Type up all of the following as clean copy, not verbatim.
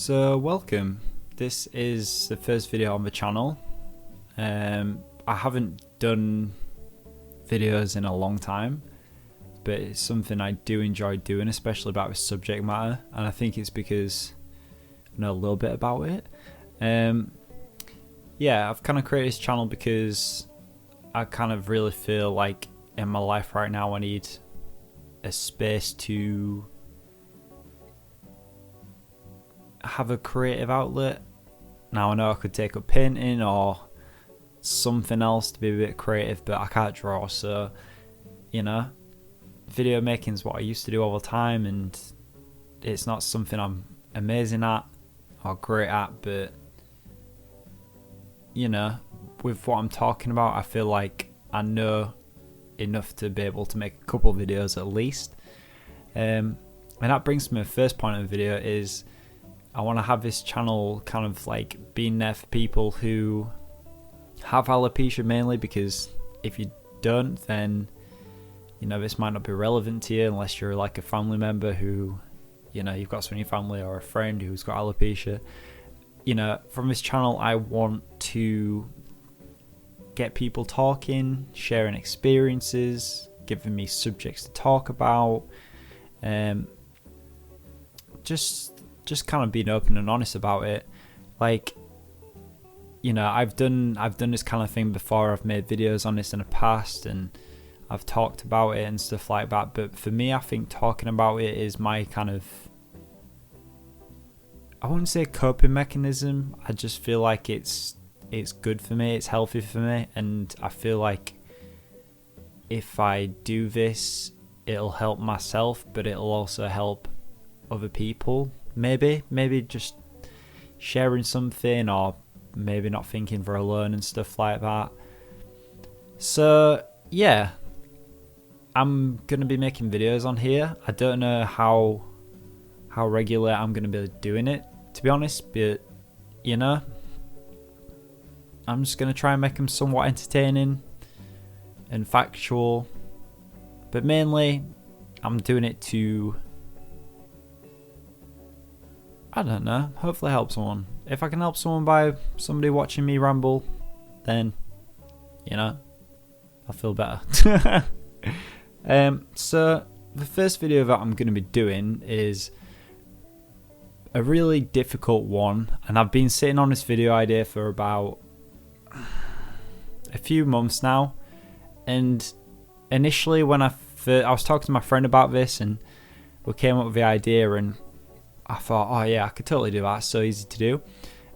So welcome, this is the first video on the channel. I haven't done videos in a long time, but it's something I do enjoy doing, especially about this subject matter, and I think it's because I know a little bit about it. Yeah, I've kind of created this channel because I kind of really feel like in my life right now I need a space to have a creative outlet. Now I know I could take up painting or something else to be a bit creative, but I can't draw, so you know, video making is what I used to do all the time, and it's not something I'm amazing at or great at, but you know, with what I'm talking about, I feel like I know enough to be able to make a couple of videos at least. And that brings me to the first point of the video is I want to have this channel kind of like being there for people who have alopecia, mainly because if you don't, then you know, this might not be relevant to you unless you're like a family member who, you know, you've got someone in your family or a friend who's got alopecia. You know, from this channel I want to get people talking, sharing experiences, giving me subjects to talk about, just kind of being open and honest about it. Like, you know, I've done this kind of thing before. I've made videos on this in the past and I've talked about it and stuff like that, but for me, I think talking about it is my kind of, I wouldn't say coping mechanism. I just feel like it's good for me, it's healthy for me, and I feel like if I do this, it'll help myself, but it'll also help other people. Maybe just sharing something, or maybe not thinking we're alone and stuff like that. So yeah, I'm gonna be making videos on here. I don't know how regular I'm gonna be doing it, to be honest, but you know, I'm just gonna try and make them somewhat entertaining and factual, but mainly I'm doing it to, I don't know, hopefully help someone. If I can help someone by somebody watching me ramble, then, you know, I'll feel better. So the first video that I'm going to be doing is a really difficult one, and I've been sitting on this video idea for about a few months now. And initially when I was talking to my friend about this, and we came up with the idea, and I thought, oh yeah, I could totally do that, it's so easy to do.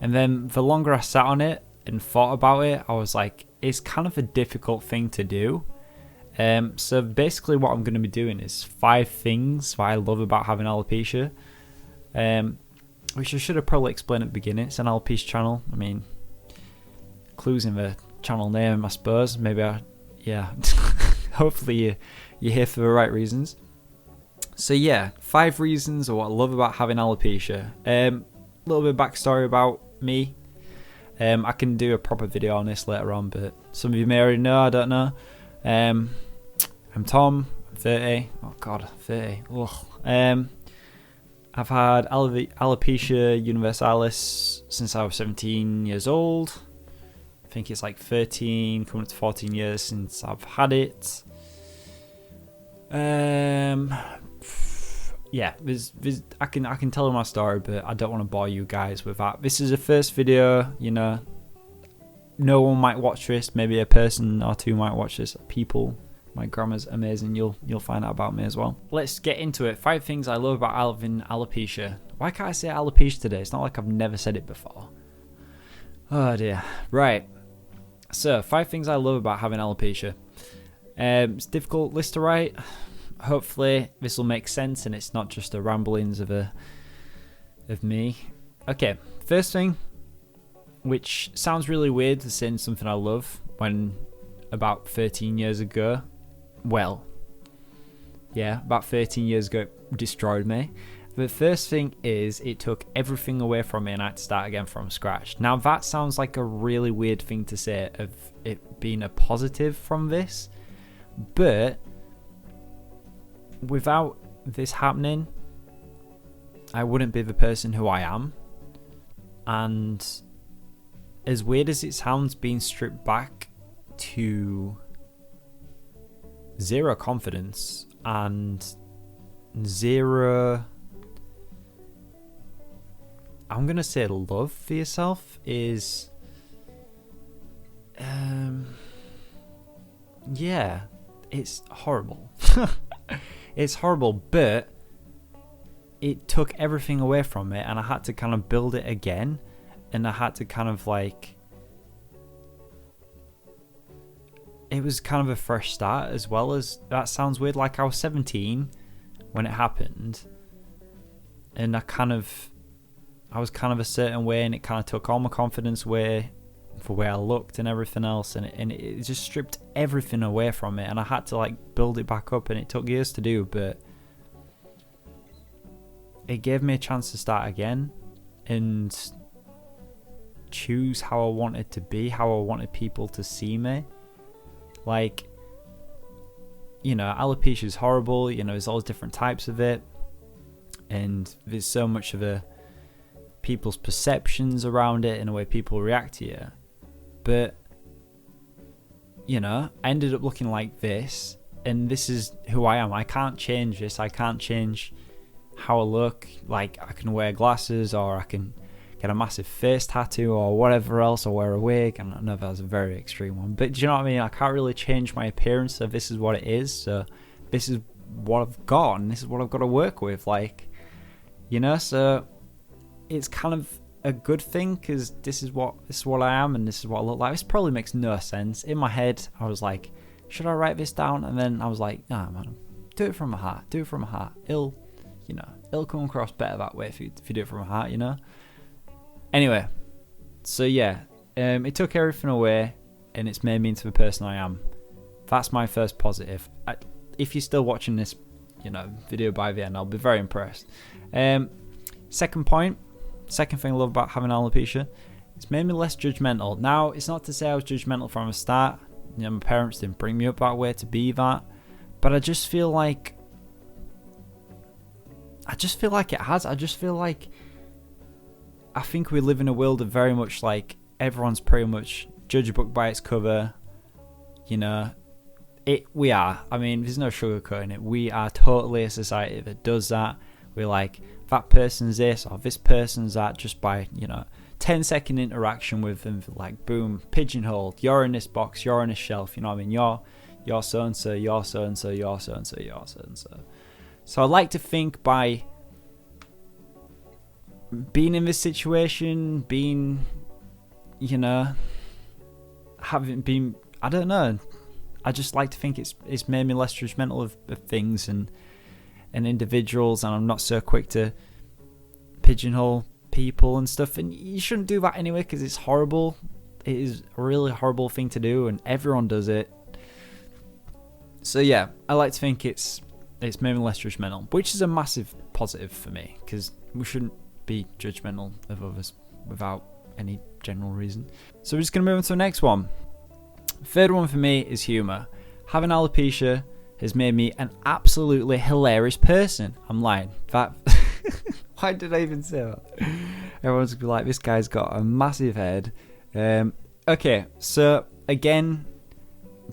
And then the longer I sat on it and thought about it, I was like, it's kind of a difficult thing to do. So basically what I'm going to be doing is 5 things that I love about having alopecia, which I should have probably explained at the beginning. It's an alopecia channel. I mean, clues in the channel name, I suppose. Yeah, hopefully you're here for the right reasons. So yeah, 5 reasons of what I love about having alopecia. A little bit of backstory about me. I can do a proper video on this later on, but some of you may already know, I don't know. I'm Tom, I'm 30. Oh god, 30. Ugh. I've had alopecia universalis since I was 17 years old. I think it's like 13, coming up to 14 years since I've had it. Yeah, I can tell you my story, but I don't want to bore you guys with that. This is the first video, you know. No one might watch this. Maybe a person or two might watch this. People. My grammar's amazing. You'll find out about me as well. Let's get into it. 5 things I love about having alopecia. Why can't I say alopecia today? It's not like I've never said it before. Oh dear. Right. So 5 things I love about having alopecia. It's a difficult list to write. Hopefully this will make sense and it's not just the ramblings of me. Okay, first thing, which sounds really weird to saying something I love when about 13 years ago, well, yeah, about 13 years ago it destroyed me. The first thing is it took everything away from me and I had to start again from scratch. Now that sounds like a really weird thing to say of it being a positive from this, but without this happening, I wouldn't be the person who I am. And as weird as it sounds, being stripped back to zero confidence and zero, I'm gonna say, love for yourself is yeah, it's horrible. It's horrible, but it took everything away from it, and I had to kind of build it again, and I had to kind of like, it was kind of a fresh start, as well as, that sounds weird, like I was 17 when it happened, and I was kind of a certain way, and it kind of took all my confidence away for where I looked and everything else, and it just stripped everything away from it, and I had to like build it back up, and it took years to do, but it gave me a chance to start again and choose how I wanted to be, how I wanted people to see me. Like, you know, alopecia is horrible, you know, there's all different types of it, and there's so much of people's perceptions around it and the way people react to you. But, you know, I ended up looking like this, and this is who I am. I can't change this. I can't change how I look. Like, I can wear glasses, or I can get a massive face tattoo, or whatever else, or wear a wig. And I know that was a very extreme one, but do you know what I mean? I can't really change my appearance, so this is what it is. So this is what I've got, and this is what I've got to work with. Like, you know, so it's kind of a good thing, because this is what I am, and this is what I look like. This probably makes no sense. In my head, I was like, should I write this down? And then I was like, nah, man, do it from my heart. Do it from my heart. It'll come across better that way if you do it from my heart, you know? Anyway, so yeah, it took everything away, and it's made me into the person I am. That's my first positive. If you're still watching this, you know, video by the end, I'll be very impressed. Second thing I love about having alopecia, it's made me less judgmental. Now, it's not to say I was judgmental from the start. You know, my parents didn't bring me up that way to be that, but I just feel like it has. I just feel like, I think we live in a world of very much like, everyone's pretty much judge a book by its cover. You know, we are. I mean, there's no sugarcoating it. We are totally a society that does that. We're like, that person's this or this person's that, just by, you know, 10-second interaction with them. Like, boom, pigeonholed. You're in this box. You're on this shelf. You know what I mean? You're so and so. You're so and so. You're so and so. You're so and so. So I like to think, by being in this situation, being, you know, having been, I don't know, I just like to think it's made me less judgmental of things and individuals, and I'm not so quick to pigeonhole people and stuff. And you shouldn't do that anyway, because it's horrible. It is a really horrible thing to do, and everyone does it. So yeah, I like to think it's made me less judgmental, which is a massive positive for me, because we shouldn't be judgmental of others without any general reason. So we're just going to move on to the next one. Third one for me is humour. Having alopecia has made me an absolutely hilarious person. I'm lying. That why did I even say that? Everyone's gonna be like, this guy's got a massive head. Okay, so again,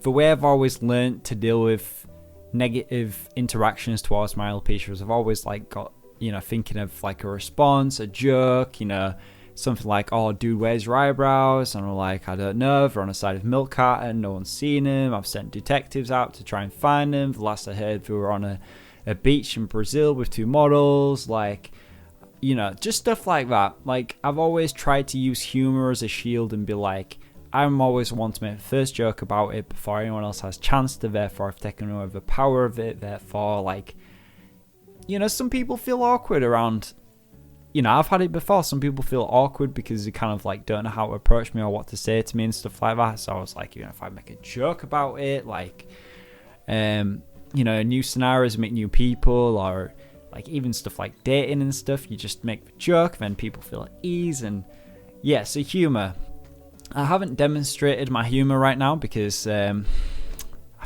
the way I've always learnt to deal with negative interactions towards my alopecia is, I've always like got, you know, thinking of like a response, a joke, you know, something like, oh, dude, where's your eyebrows? And I'm like, I don't know, they're on the side of a milk carton, no one's seen them. I've sent detectives out to try and find them. The last I heard, they were on a beach in Brazil with 2 models. Like, you know, just stuff like that. Like, I've always tried to use humor as a shield and be like, I'm always one to make the first joke about it before anyone else has a chance to. Therefore, I've taken over the power of it. Therefore, like, you know, some people feel awkward around, you know, I've had it before. Some people feel awkward because they kind of like don't know how to approach me or what to say to me and stuff like that. So I was like, you know, if I make a joke about it, like, you know, new scenarios, meet new people, or like even stuff like dating and stuff, you just make the joke, then people feel at ease. And yeah, so humor. I haven't demonstrated my humor right now because I'm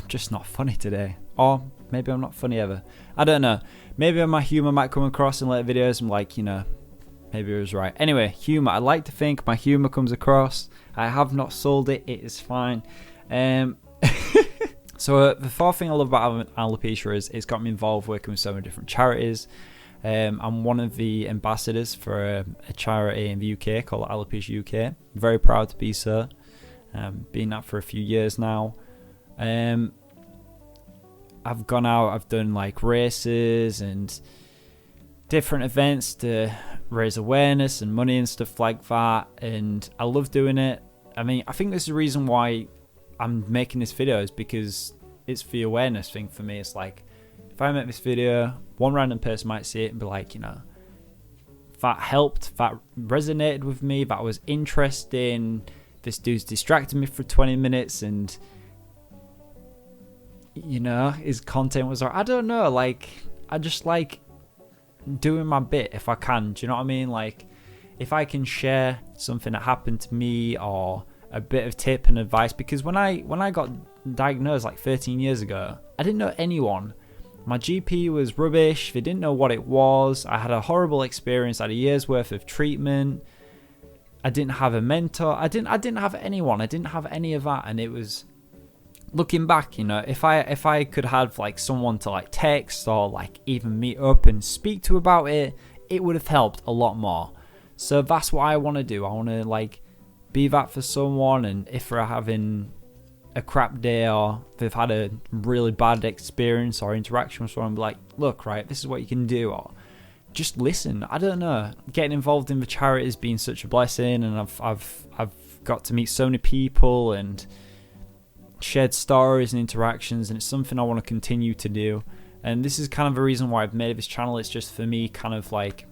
just not funny today. Or maybe I'm not funny ever. I don't know. Maybe my humor might come across in later videos. I'm like, you know, Maybe I was right. Anyway, humour. I like to think my humour comes across. I have not sold it. It is fine. So the fourth thing I love about alopecia is it's got me involved working with so many different charities. I'm one of the ambassadors for a charity in the UK called Alopecia UK. Very proud to be so. Been that for a few years now. I've gone out, I've done like races and different events to raise awareness and money and stuff like that, and I love doing it. I mean, I think this is the reason why I'm making this video, is because it's the awareness thing for me. It's like, if I make this video, one random person might see it and be like, you know, that helped, that resonated with me, that was interesting, this dude's distracted me for 20 minutes and, you know, his content was, I don't know, like, I just like doing my bit if I can. Do you know what I mean? Like, if I can share something that happened to me or a bit of tip and advice, because when I got diagnosed like 13 years ago, I didn't know anyone. My GP was rubbish. They didn't know what it was. I had a horrible experience. I had a year's worth of treatment. I didn't have a mentor. I didn't have anyone. I didn't have any of that. And it was, looking back, you know, if I could have like someone to like text or like even meet up and speak to about it, it would have helped a lot more. So that's what I want to do. I want to like be that for someone, and if they're having a crap day or they've had a really bad experience or interaction with someone, be like, look, right, this is what you can do, or just listen. I don't know. Getting involved in the charity has been such a blessing, and I've got to meet so many people and shared stories and interactions, and it's something I want to continue to do. And this is kind of the reason why I've made this channel. It's just for me kind of like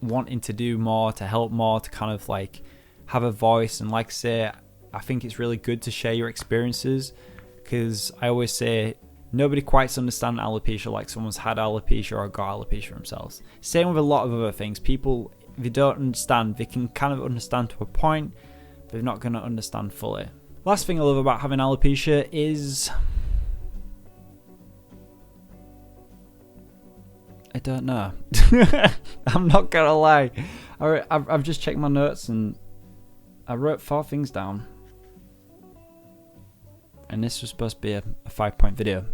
wanting to do more, to help more, to kind of like have a voice. And like I say, I think it's really good to share your experiences, because I always say nobody quite understands alopecia like someone's had alopecia or got alopecia themselves. Same with a lot of other things. People, if they don't understand, they can kind of understand to a point, but they're not going to understand fully. Last thing I love about having alopecia is, I don't know. I'm not gonna lie. I've just checked my notes and I wrote 4 things down, and this was supposed to be a 5-point video.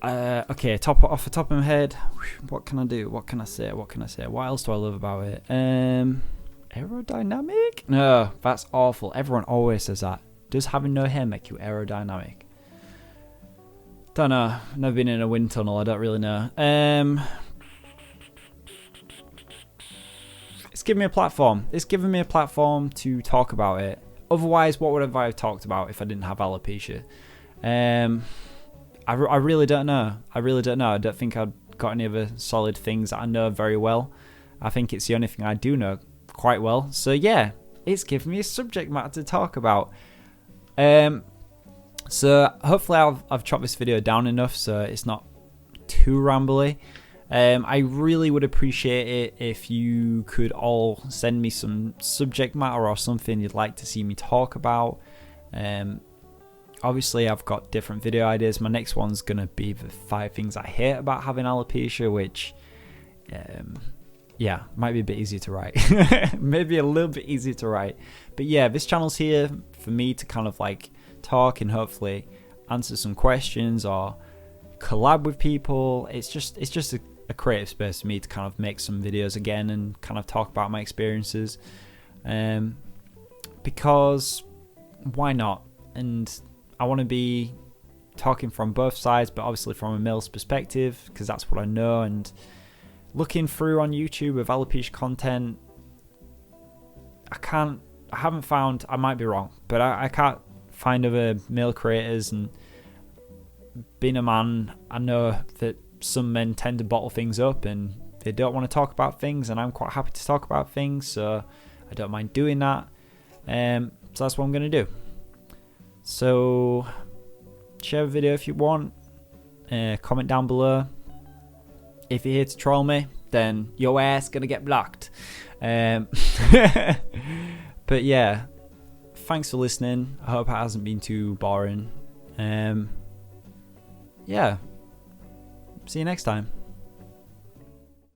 Okay, off the top of my head, what can I do? What can I say? What else do I love about it? Aerodynamic? No, that's awful. Everyone always says that. Does having no hair make you aerodynamic? Don't know. Never been in a wind tunnel. I don't really know. It's given me a platform. It's given me a platform to talk about it. Otherwise, what would have I talked about if I didn't have alopecia? I really don't know. I don't think I've got any other solid things that I know very well. I think it's the only thing I do know quite well. So yeah, it's given me a subject matter to talk about. So hopefully I've chopped this video down enough so it's not too rambly. I really would appreciate it if you could all send me some subject matter or something you'd like to see me talk about. Obviously I've got different video ideas. My next one's gonna be the 5 things I hate about having alopecia, which yeah, might be a bit easier to write. Maybe a little bit easier to write. But yeah, this channel's here for me to kind of like talk and hopefully answer some questions or collab with people. It's just a creative space for me to kind of make some videos again and kind of talk about my experiences. Because why not? And I want to be talking from both sides, but obviously from a male's perspective, because that's what I know. And looking through on YouTube with alopecia content, I haven't found, I might be wrong, but I can't find other male creators. And being a man, I know that some men tend to bottle things up and they don't want to talk about things, and I'm quite happy to talk about things, so I don't mind doing that. So that's what I'm going to do. So share a video if you want, comment down below. If you're here to troll me, then your ass gonna get blocked. But yeah, thanks for listening. I hope it hasn't been too boring. Yeah, see you next time.